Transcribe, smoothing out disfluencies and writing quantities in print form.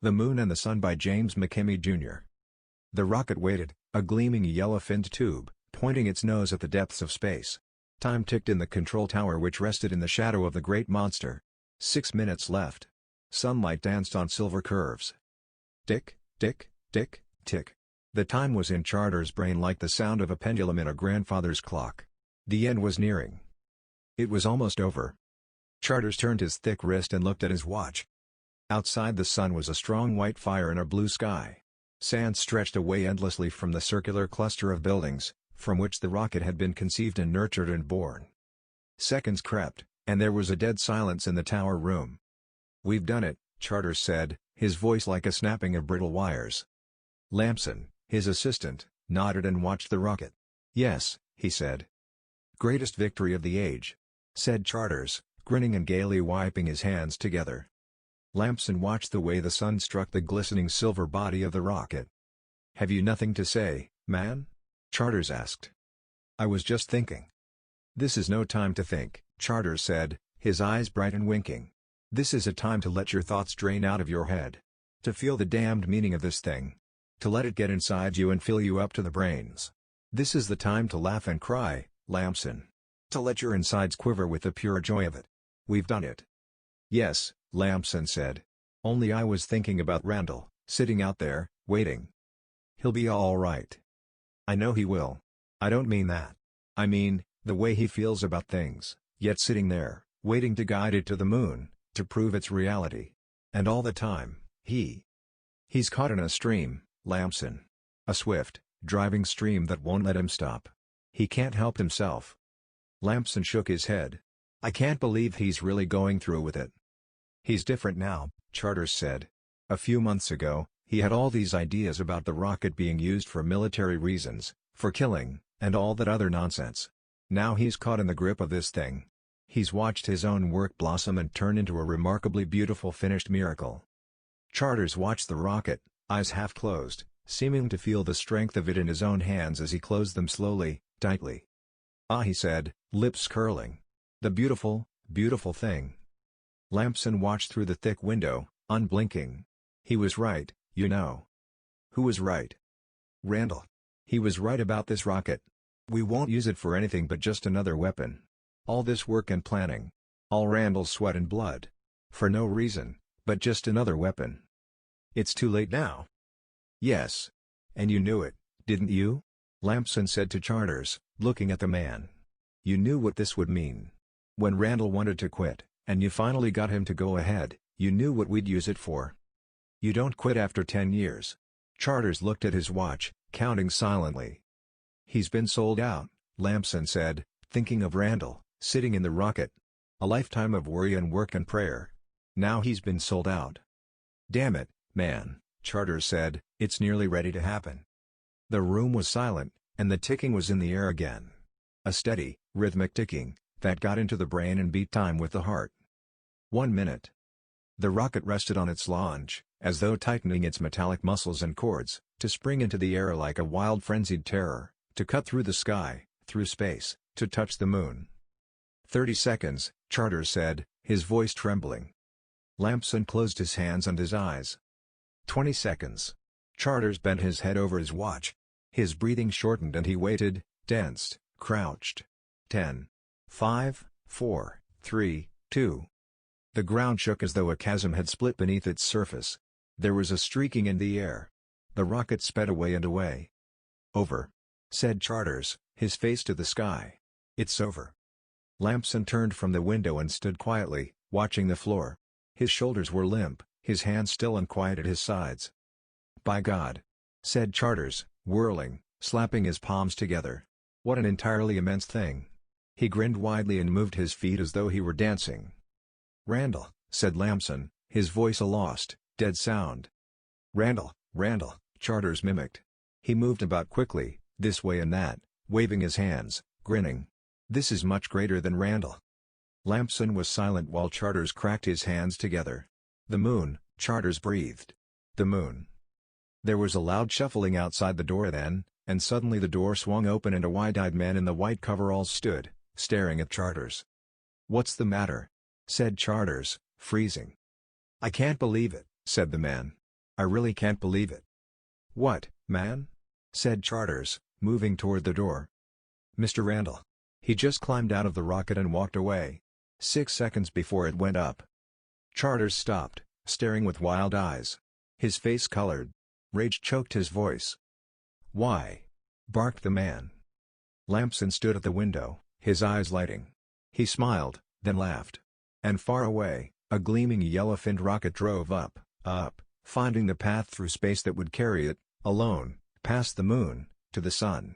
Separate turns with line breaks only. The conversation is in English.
The Moon and the Sun by James McKimmey, Jr. The rocket waited, a gleaming yellow-finned tube, pointing its nose at the depths of space. Time ticked in the control tower which rested in the shadow of the great monster. 6 minutes left. Sunlight danced on silver curves. Tick, tick, tick, tick. The time was in Charter's brain like the sound of a pendulum in a grandfather's clock. The end was nearing. It was almost over. Charters turned his thick wrist and looked at his watch. Outside the sun was a strong white fire in a blue sky. Sand stretched away endlessly from the circular cluster of buildings, from which the rocket had been conceived and nurtured and born. Seconds crept, and there was a dead silence in the tower room. "We've done it," Charters said, his voice like a snapping of brittle wires. Lamson, his assistant, nodded and watched the rocket. "Yes," he said. "Greatest victory of the age," said Charters, grinning and gaily wiping his hands together. Lamson watched the way the sun struck the glistening silver body of the rocket. "Have you nothing to say, man?" Charters asked. "I was just thinking." "This is no time to think," Charters said, his eyes bright and winking. "This is a time to let your thoughts drain out of your head. To feel the damned meaning of this thing. To let it get inside you and fill you up to the brains. This is the time to laugh and cry, Lamson. To let your insides quiver with the pure joy of it. We've done it." "Yes," Lamson said. "Only I was thinking about Randall, sitting out there, waiting. He'll be all right." "I know he will. I don't mean that. I mean, the way he feels about things, yet sitting there, waiting to guide it to the moon, to prove its reality. And all the time, he's caught in a stream, Lamson. A swift, driving stream that won't let him stop. He can't help himself." Lamson shook his head. "I can't believe he's really going through with it." "He's different now," Charters said. "A few months ago, he had all these ideas about the rocket being used for military reasons, for killing, and all that other nonsense. Now he's caught in the grip of this thing. He's watched his own work blossom and turn into a remarkably beautiful finished miracle." Charters watched the rocket, eyes half closed, seeming to feel the strength of it in his own hands as he closed them slowly, tightly. "Ah," he said, lips curling. "The beautiful, beautiful thing." Lamson watched through the thick window, unblinking. "He was right, you know." "Who was right?" "Randall. He was right about this rocket. We won't use it for anything but just another weapon. All this work and planning. All Randall's sweat and blood. For no reason, but just another weapon. It's too late now." "Yes. And you knew it, didn't you?" Lamson said to Charters, looking at the man. "You knew what this would mean. When Randall wanted to quit, and you finally got him to go ahead, you knew what we'd use it for. You don't quit after 10 years. Charters looked at his watch, counting silently. "He's been sold out," Lamson said, thinking of Randall, sitting in the rocket. "A lifetime of worry and work and prayer. Now he's been sold out." "Damn it, man," Charters said, "it's nearly ready to happen." The room was silent, and the ticking was in the air again. A steady, rhythmic ticking, that got into the brain and beat time with the heart. 1 minute. The rocket rested on its launch, as though tightening its metallic muscles and cords, to spring into the air like a wild frenzied terror, to cut through the sky, through space, to touch the moon. 30 seconds, Charters said, his voice trembling. Lamson closed his hands and his eyes. 20 seconds. Charters bent his head over his watch. His breathing shortened and he waited, tensed, crouched. 10. 5, 4, 3, 2. The ground shook as though a chasm had split beneath its surface. There was a streaking in the air. The rocket sped away and away. "Over," said Charters, his face to the sky. "It's over." Lamson turned from the window and stood quietly, watching the floor. His shoulders were limp, his hands still and quiet at his sides. "By God," said Charters, whirling, slapping his palms together. "What an entirely immense thing." He grinned widely and moved his feet as though he were dancing. "Randall," said Lamson, his voice a lost, dead sound. "Randall, Randall," Charters mimicked. He moved about quickly, this way and that, waving his hands, grinning. "This is much greater than Randall." Lamson was silent while Charters cracked his hands together. "The moon," Charters breathed. "The moon." There was a loud shuffling outside the door then, and suddenly the door swung open and a wide-eyed man in the white coveralls stood, staring at Charters. "What's the matter?" said Charters, freezing. "I can't believe it," said the man. I really can't believe it." "What, man?" said Charters, moving toward the door. "Mr. Randall. He just climbed out of the rocket and walked away. 6 seconds before it went up." Charters stopped, staring with wild eyes. His face colored. Rage choked his voice. "Why?" barked the man. Lamson stood at the window, his eyes lighting. He smiled, then laughed. And far away, a gleaming yellow-finned rocket drove up, finding the path through space that would carry it, alone, past the moon, to the sun.